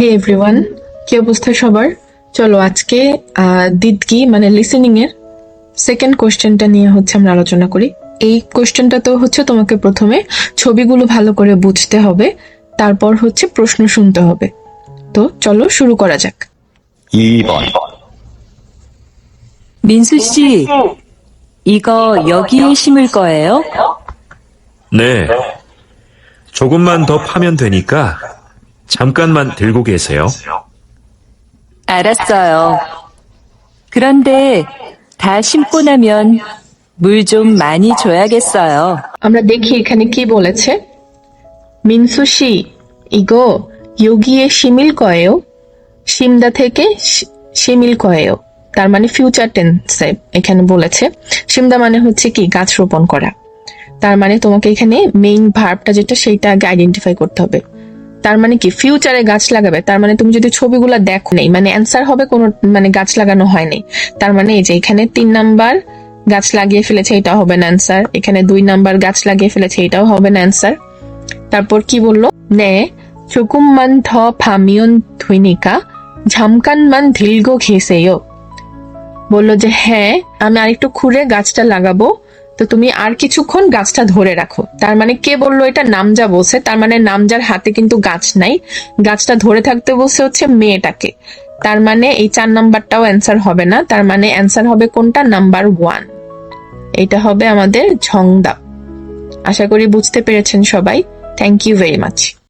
হে everyone, কি অবস্থা সবার? চলো আজকে দিদকি মানে লিসেনিং এর সেকেন্ড কোশ্চেনটা নিয়ে আমরা আলোচনা করি। এই কোশ্চেনটা তো তোমাকে প্রথমে ছবিগুলো ভালো করে বুঝতে হবে, তারপর প্রশ্ন শুনতে হবে। তো চলো শুরু করা যাক। 2번. 민수 씨, 이거 여기에 심을 거예요? 네. 조금만 더 파면 되니까 잠깐만 들고 계세요. 알았어요. 그런데 다 심고 나면 물 좀 많이 줘야겠어요. আমরা দেখি এখানে কি বলেছে। মিনসুশি ইগো ইয়োগিয়ে শিমিল কয়েও, শিমদা থেকে শিমিল কয়েও, তার মানে ফিউচার টেন্সে এখানে বলেছে। শিমদা মানে কি গাছ রোপণ করা, তার মানে তোমাকে এখানে মেইন ভার্বটা যেটা সেইটা আগে আইডেন্টিফাই করতে হবে। তার মানে কি ফিউচারে গাছ লাগাবে, তার মানে তুমি যদি ছবিগুলো দেখো নেই মানে অ্যান্সার হবে কোনো মানে গাছ লাগানো হয়নি। তার মানে এই যে এখানে 3 নাম্বার গাছ লাগিয়ে ফেলেছে, এটাও হবে না অ্যান্সার। এখানে 2 নাম্বার গাছ লাগিয়ে ফেলেছে, এটাও হবে না অ্যান্সার। তারপর কি বললো, নে 조금만 더 파면 되니까 잠깐만 들고 계세요। বললো যে হ্যাঁ আমি আরেকটু খুঁড়ে গাছটা লাগাবো, তো তুমি আর কিছুক্ষণ গাছটা ধরে রাখো। তার মানে কে বললো এটা? নামজা বলছে। তার মানে নামজার হাতে কিন্তু গাছ নাই, গাছটা ধরে থাকতে বলছে মেয়েটাকে। তার মানে এই 4 নাম্বারটাও অ্যান্সার হবে না। তার মানে অ্যান্সার হবে কোনটা? নাম্বার 1। এটা হবে আমাদের ঝংদা। আশা করি বুঝতে পেরেছেন সবাই। Thank you very much.